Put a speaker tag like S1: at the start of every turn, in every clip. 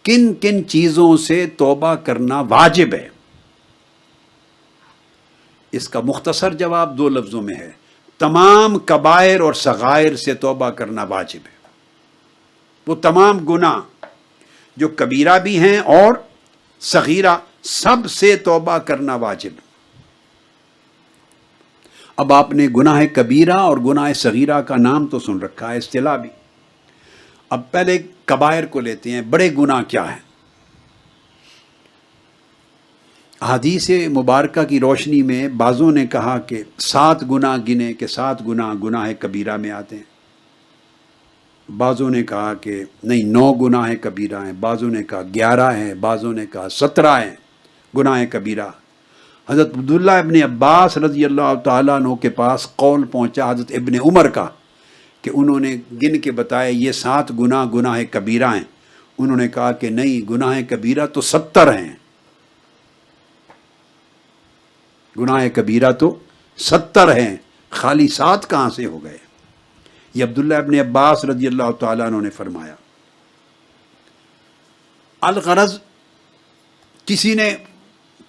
S1: کن کن چیزوں سے توبہ کرنا واجب ہے؟ اس کا مختصر جواب دو لفظوں میں ہے، تمام کبائر اور صغائر سے توبہ کرنا واجب ہے۔ وہ تمام گناہ جو کبیرہ بھی ہیں اور صغیرہ، سب سے توبہ کرنا واجب ہے۔ اب آپ نے گناہ کبیرہ اور گناہ صغیرہ کا نام تو سن رکھا ہے، اصطلاح بھی۔ اب پہلے کبائر کو لیتے ہیں، بڑے گناہ کیا ہیں؟ حدیث مبارکہ کی روشنی میں بعضوں نے کہا کہ 7 گناہ گنے کہ 7 گناہ کبیرہ میں آتے ہیں، بعضوں نے کہا کہ نہیں 9 گناہ کبیرہ ہیں، بعضوں نے کہا 11 ہیں، بعضوں نے کہا 17 ہیں گناہ کبیرہ۔ حضرت عبداللہ ابن عباس رضی اللہ تعالیٰ عنہ کے پاس قول پہنچا حضرت ابن عمر کا کہ انہوں نے گن کے بتایا یہ 7 گناہ کبیرہ ہیں۔ انہوں نے کہا کہ نہیں، گناہ کبیرہ تو 70 ہیں، گناہ کبیرہ تو 70 ہیں، خالی 7 کہاں سے ہو گئے؟ یہ عبداللہ ابن عباس رضی اللہ تعالیٰ عنہ نے فرمایا۔ الغرض کسی نے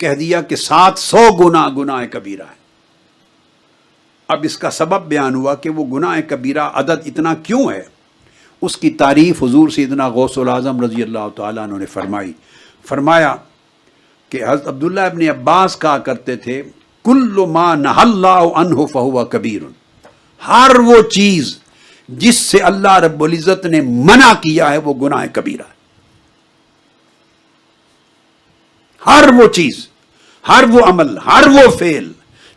S1: کہہ دیا کہ 700 گناہ کبیرہ ہے۔ اب اس کا سبب بیان ہوا کہ وہ گناہ کبیرہ عدد اتنا کیوں ہے؟ اس کی تعریف حضور سیدنا غوث العظم رضی اللہ تعالیٰ عنہ نے فرمایا کہ حضرت عبداللہ ابن عباس کہا کرتے تھے کل ما نہی اللہ عنہ فہو کبیر، ہر وہ چیز جس سے اللہ رب العزت نے منع کیا ہے وہ گناہ کبیرہ ہے۔ ہر وہ چیز، ہر وہ عمل، ہر وہ فعل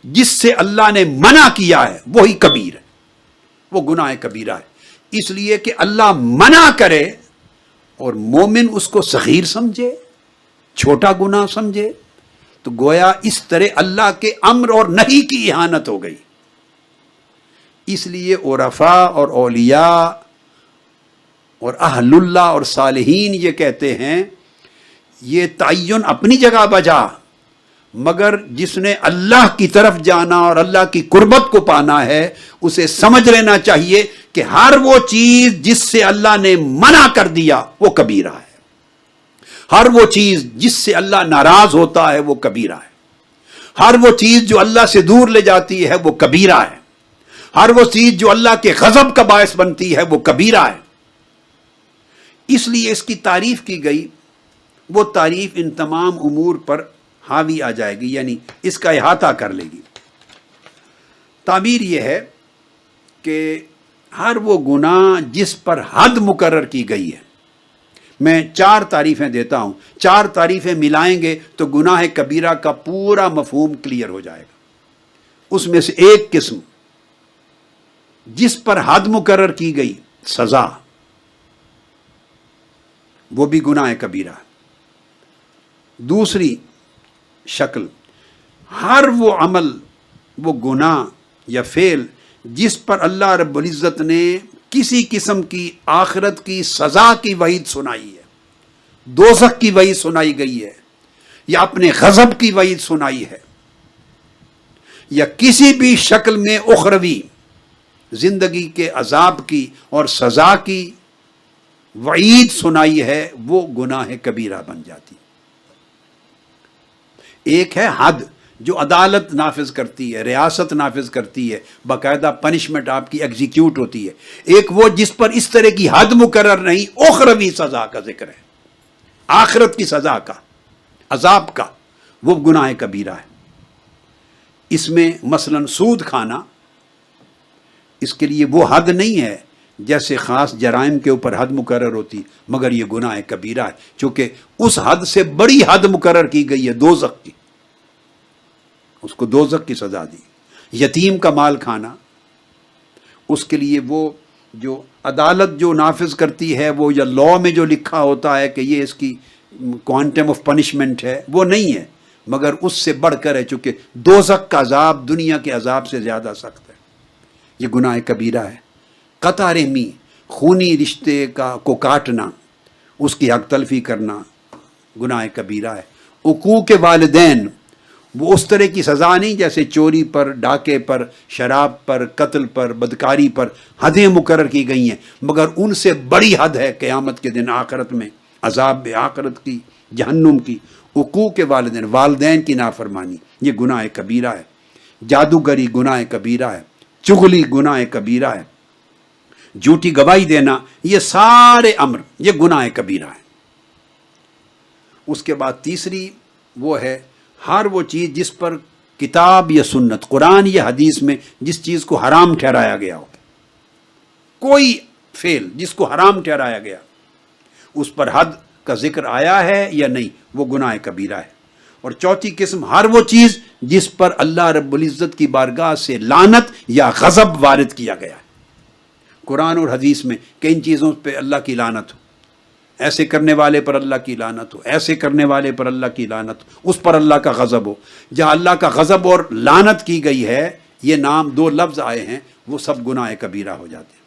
S1: جس سے اللہ نے منع کیا ہے وہی کبیر ہے، وہ گناہ کبیرہ ہے۔ اس لیے کہ اللہ منع کرے اور مومن اس کو صغیر سمجھے، چھوٹا گناہ سمجھے، تو گویا اس طرح اللہ کے امر اور نہی کی اہانت ہو گئی۔ اس لیے عرفاء اور اولیاء اور اہل اللہ اور صالحین یہ کہتے ہیں یہ تعین اپنی جگہ بجا، مگر جس نے اللہ کی طرف جانا اور اللہ کی قربت کو پانا ہے اسے سمجھ لینا چاہیے کہ ہر وہ چیز جس سے اللہ نے منع کر دیا وہ کبیرہ ہے، ہر وہ چیز جس سے اللہ ناراض ہوتا ہے وہ کبیرہ ہے، ہر وہ چیز جو اللہ سے دور لے جاتی ہے وہ کبیرہ ہے، ہر وہ چیز جو اللہ کے غضب کا باعث بنتی ہے وہ کبیرہ ہے۔ اس لیے اس کی تعریف کی گئی، وہ تعریف ان تمام امور پر حاوی آ جائے گی، یعنی اس کا احاطہ کر لے گی۔ تعبیر یہ ہے کہ ہر وہ گناہ جس پر حد مقرر کی گئی ہے، میں 4 تعریفیں دیتا ہوں، 4 تعریفیں ملائیں گے تو گناہ کبیرہ کا پورا مفہوم کلیئر ہو جائے گا۔ اس میں سے ایک قسم جس پر حد مقرر کی گئی، سزا، وہ بھی گناہ کبیرہ ہے۔ دوسری شکل، ہر وہ عمل، وہ گناہ یا فعل جس پر اللہ رب العزت نے کسی قسم کی آخرت کی سزا کی وعید سنائی ہے، دوزخ کی وعید سنائی گئی ہے، یا اپنے غضب کی وعید سنائی ہے، یا کسی بھی شکل میں اخروی زندگی کے عذاب کی اور سزا کی وعید سنائی ہے، وہ گناہ کبیرہ بن جاتی۔ ایک ہے حد جو عدالت نافذ کرتی ہے، ریاست نافذ کرتی ہے، باقاعدہ پنشمنٹ آپ کی ایگزیکیوٹ ہوتی ہے۔ ایک وہ جس پر اس طرح کی حد مقرر نہیں، اخروی سزا کا ذکر ہے، آخرت کی سزا کا، عذاب کا، وہ گناہ کبیرہ ہے۔ اس میں مثلا سود کھانا، اس کے لیے وہ حد نہیں ہے جیسے خاص جرائم کے اوپر حد مقرر ہوتی، مگر یہ گناہ کبیرہ ہے، چونکہ اس حد سے بڑی حد مقرر کی گئی ہے دوزخ کی، اس کو دوزخ کی سزا دی۔ یتیم کا مال کھانا، اس کے لیے وہ جو عدالت جو نافذ کرتی ہے، وہ یا لاء میں جو لکھا ہوتا ہے کہ یہ اس کی کوانٹم آف پنشمنٹ ہے، وہ نہیں ہے، مگر اس سے بڑھ کر ہے، چونکہ دوزخ کا عذاب دنیا کے عذاب سے زیادہ سخت ہے۔ یہ گناہ کبیرہ ہے۔ قطع رحمی، خونی رشتے کو کاٹنا، اس کی حق تلفی کرنا گناہ کبیرہ ہے۔ عقوق والدین، وہ اس طرح کی سزا نہیں جیسے چوری پر، ڈاکے پر، شراب پر، قتل پر، بدکاری پر حدیں مقرر کی گئی ہیں، مگر ان سے بڑی حد ہے قیامت کے دن آخرت میں عذاب آخرت کی، جہنم کی، حقوق والدین، والدین کی نافرمانی، یہ گناہ کبیرہ ہے، جادوگری گناہ کبیرہ ہے، چغلی گناہ کبیرہ ہے، جھوٹی گواہی دینا، یہ سارے امر یہ گناہ کبیرہ ہے۔ اس کے بعد تیسری وہ ہے ہر وہ چیز جس پر کتاب یا سنت، قرآن یا حدیث میں جس چیز کو حرام ٹھہرایا گیا ہو، کوئی فعل جس کو حرام ٹھہرایا گیا، اس پر حد کا ذکر آیا ہے یا نہیں، وہ گناہ کبیرہ ہے۔ اور چوتھی قسم ہر وہ چیز جس پر اللہ رب العزت کی بارگاہ سے لعنت یا غضب وارد کیا گیا ہے، قرآن اور حدیث میں کہ ان چیزوں پہ اللہ کی لعنت ہو، ایسے کرنے والے پر اللہ کی لعنت ہو، ایسے کرنے والے پر اللہ کی لعنت ہو، اس پر اللہ کا غضب ہو۔ جہاں اللہ کا غضب اور لعنت کی گئی ہے، یہ نام دو لفظ آئے ہیں، وہ سب گناہ کبیرہ ہو جاتے ہیں۔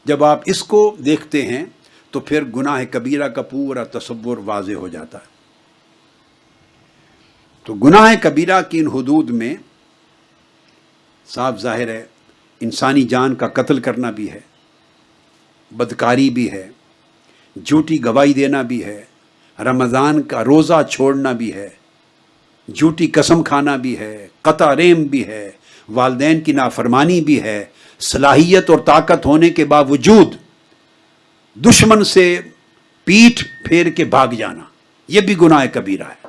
S1: جب آپ اس کو دیکھتے ہیں تو پھر گناہ کبیرہ کا پورا تصور واضح ہو جاتا ہے۔ تو گناہ کبیرہ کی ان حدود میں صاف ظاہر ہے انسانی جان کا قتل کرنا بھی ہے، بدکاری بھی ہے، جھوٹی گواہی دینا بھی ہے، رمضان کا روزہ چھوڑنا بھی ہے، جھوٹی قسم کھانا بھی ہے، قطع رحم بھی ہے، والدین کی نافرمانی بھی ہے، صلاحیت اور طاقت ہونے کے باوجود دشمن سے پیٹھ پھیر کے بھاگ جانا، یہ بھی گناہ کبیرہ ہے۔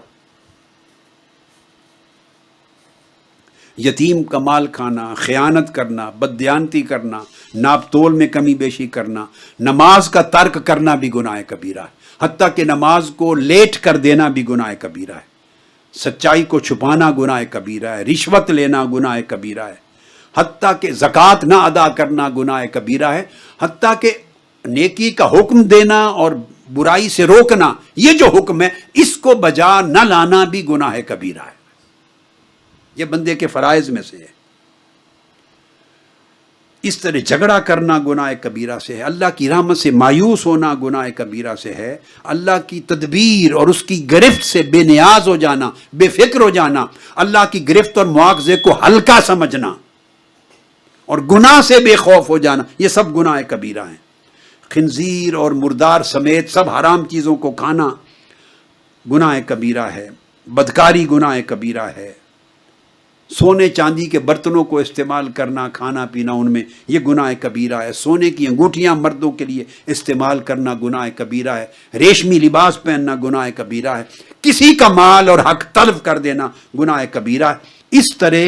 S1: یتیم کا مال کھانا، خیانت کرنا، بددیانتی کرنا، ناپ تول میں کمی بیشی کرنا، نماز کا ترک کرنا بھی گناہ کبیرہ ہے، حتیٰ کہ نماز کو لیٹ کر دینا بھی گناہ کبیرہ ہے، سچائی کو چھپانا گناہ کبیرہ ہے، رشوت لینا گناہ کبیرہ ہے، حتیٰ کہ زکوٰۃ نہ ادا کرنا گناہ کبیرہ ہے، حتیٰ کہ نیکی کا حکم دینا اور برائی سے روکنا، یہ جو حکم ہے اس کو بجا نہ لانا بھی گناہ کبیرہ ہے۔ یہ بندے کے فرائض میں سے ہے۔ اس طرح جھگڑا کرنا گناہ کبیرہ سے ہے، اللہ کی رحمت سے مایوس ہونا گناہ کبیرہ سے ہے، اللہ کی تدبیر اور اس کی گرفت سے بے نیاز ہو جانا، بے فکر ہو جانا، اللہ کی گرفت اور مواخذے کو ہلکا سمجھنا اور گناہ سے بے خوف ہو جانا، یہ سب گناہ کبیرہ ہیں۔ خنزیر اور مردار سمیت سب حرام چیزوں کو کھانا گناہ کبیرہ ہے، بدکاری گناہ کبیرہ ہے، سونے چاندی کے برتنوں کو استعمال کرنا، کھانا پینا ان میں، یہ گناہ کبیرہ ہے، سونے کی انگوٹھیاں مردوں کے لیے استعمال کرنا گناہ کبیرہ ہے، ریشمی لباس پہننا گناہ کبیرہ ہے، کسی کا مال اور حق تلف کر دینا گناہ کبیرہ ہے۔ اس طرح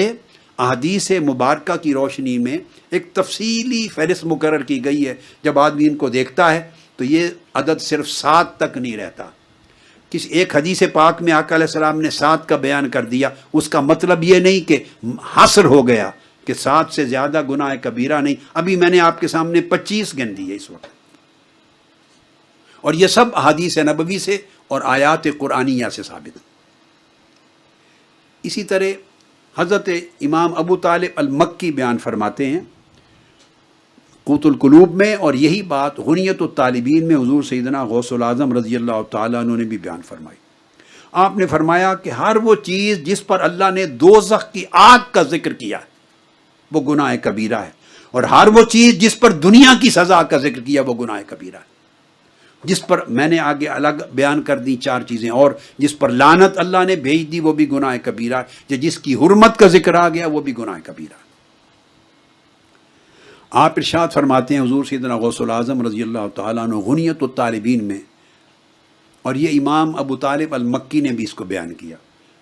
S1: احادیث مبارکہ کی روشنی میں ایک تفصیلی فہرست مقرر کی گئی ہے۔ جب آدمی ان کو دیکھتا ہے تو یہ عدد صرف 7 تک نہیں رہتا۔ کسی ایک حدیث پاک میں آقا علیہ السلام نے 7 کا بیان کر دیا، اس کا مطلب یہ نہیں کہ حصر ہو گیا کہ 7 سے زیادہ گناہ کبیرہ نہیں۔ ابھی میں نے آپ کے سامنے 25 گن دی ہے اس وقت، اور یہ سب احادیث نبوی سے اور آیات قرآنیہ سے ثابت ہے۔ اسی طرح حضرت امام ابو طالب المکی بیان فرماتے ہیں قوت القلوب میں، اور یہی بات غنیت الطالبین میں حضور سیدنا غوث العظم رضی اللہ تعالیٰ عنہ نے بھی بیان فرمائی۔ آپ نے فرمایا کہ ہر وہ چیز جس پر اللہ نے دوزخ کی آگ کا ذکر کیا وہ گناہ کبیرہ ہے، اور ہر وہ چیز جس پر دنیا کی سزا کا ذکر کیا وہ گناہ کبیرہ ہے۔ جس پر میں نے آگے الگ بیان کر دی 4 چیزیں، اور جس پر لعنت اللہ نے بھیج دی وہ بھی گناہ کبیرہ ہے، جس کی حرمت کا ذکر آ گیا وہ بھی گناہ کبیرہ ہے۔ آپ ارشاد فرماتے ہیں حضور سیدنا غوث العظم رضی اللہ تعالیٰ عنہ غنیت الطالبین میں، اور یہ امام ابو طالب المکی نے بھی اس کو بیان کیا،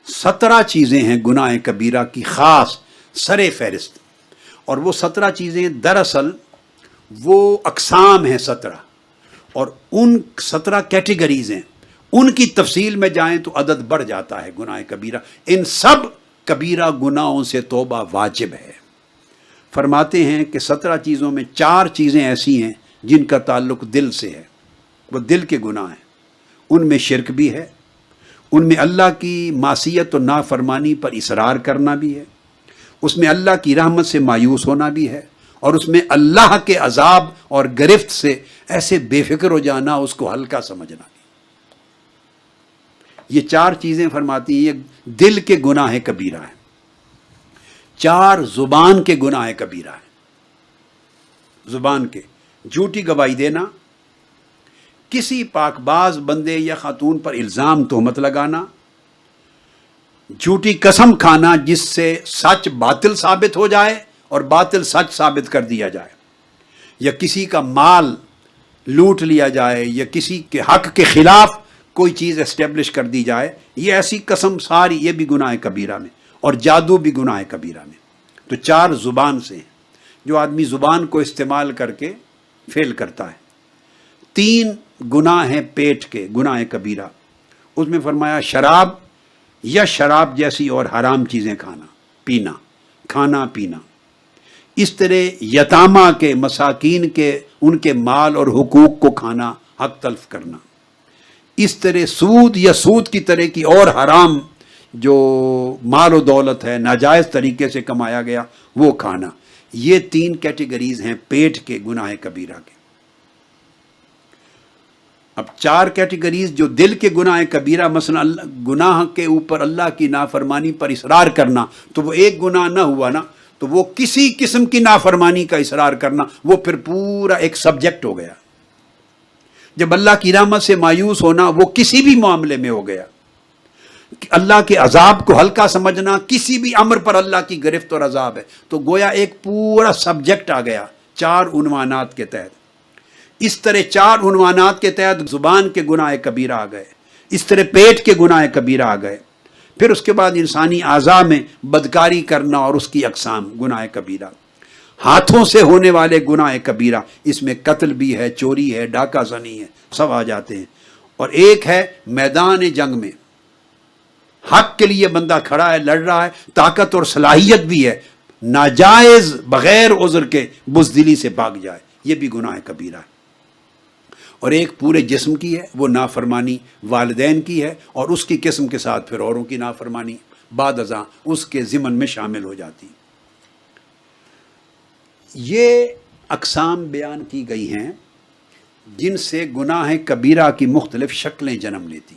S1: 17 چیزیں ہیں گناہ کبیرہ کی خاص سر فہرست، اور وہ 17 چیزیں دراصل وہ اقسام ہیں 17، اور ان 17 کیٹیگریز ہیں، ان کی تفصیل میں جائیں تو عدد بڑھ جاتا ہے گناہ کبیرہ۔ ان سب کبیرہ گناہوں سے توبہ واجب ہے۔ فرماتے ہیں کہ 17 چیزوں میں 4 چیزیں ایسی ہیں جن کا تعلق دل سے ہے، وہ دل کے گناہ ہیں، ان میں شرک بھی ہے، ان میں اللہ کی معصیت و نافرمانی پر اصرار کرنا بھی ہے، اس میں اللہ کی رحمت سے مایوس ہونا بھی ہے، اور اس میں اللہ کے عذاب اور گرفت سے ایسے بے فکر ہو جانا، اس کو ہلکا سمجھنا بھی۔ یہ 4 چیزیں فرماتی ہیں یہ دل کے گناہ کبیرہ ہیں، 4 زبان کے گناہ کبیرہ ہیں۔ زبان کے جھوٹی گواہی دینا، کسی پاک باز بندے یا خاتون پر الزام تہمت لگانا، جھوٹی قسم کھانا جس سے سچ باطل ثابت ہو جائے اور باطل سچ ثابت کر دیا جائے، یا کسی کا مال لوٹ لیا جائے، یا کسی کے حق کے خلاف کوئی چیز اسٹیبلش کر دی جائے، یہ ایسی قسم ساری یہ بھی گناہ کبیرہ میں، اور جادو بھی گناہ کبیرہ میں۔ تو 4 زبان سے ہیں جو آدمی زبان کو استعمال کر کے فیل کرتا ہے۔ 3 گناہ ہیں پیٹ کے، گناہ کبیرہ، اس میں فرمایا شراب یا شراب جیسی اور حرام چیزیں کھانا پینا، اس طرح یتامہ کے، مساکین کے، ان کے مال اور حقوق کو کھانا، حق تلف کرنا، اس طرح سود یا سود کی طرح کی اور حرام جو مال و دولت ہے ناجائز طریقے سے کمایا گیا وہ کھانا۔ یہ 3 کیٹیگریز ہیں پیٹ کے گناہ کبیرہ کے۔ اب 4 کیٹیگریز جو دل کے گناہ کبیرہ، مثلا گناہ کے اوپر اللہ کی نافرمانی پر اصرار کرنا، تو وہ ایک گناہ نہ ہوا نا، تو وہ کسی قسم کی نافرمانی کا اصرار کرنا، وہ پھر پورا ایک سبجیکٹ ہو گیا۔ جب اللہ کی رحمت سے مایوس ہونا وہ کسی بھی معاملے میں ہو گیا، اللہ کے عذاب کو ہلکا سمجھنا، کسی بھی امر پر اللہ کی گرفت اور عذاب ہے، تو گویا ایک پورا سبجیکٹ آ گیا 4 عنوانات کے تحت۔ اس طرح 4 عنوانات کے تحت زبان کے گناہ کبیرہ آ گئے، اس طرح پیٹ کے گناہ کبیرہ آ گئے، پھر اس کے بعد انسانی اعضاء میں بدکاری کرنا اور اس کی اقسام گناہ کبیرہ، ہاتھوں سے ہونے والے گناہ کبیرہ، اس میں قتل بھی ہے، چوری ہے، ڈاکہ زنی ہے، سب آ جاتے ہیں۔ اور ایک ہے میدان جنگ میں حق کے لیے بندہ کھڑا ہے، لڑ رہا ہے، طاقت اور صلاحیت بھی ہے، ناجائز بغیر عذر کے بزدلی سے بھاگ جائے، یہ بھی گناہ کبیرہ ہے۔ اور ایک پورے جسم کی ہے، وہ نافرمانی والدین کی ہے، اور اس کی قسم کے ساتھ پھر اوروں کی نافرمانی بعد ازاں اس کے ضمن میں شامل ہو جاتی۔ یہ اقسام بیان کی گئی ہیں جن سے گناہ کبیرہ کی مختلف شکلیں جنم لیتی۔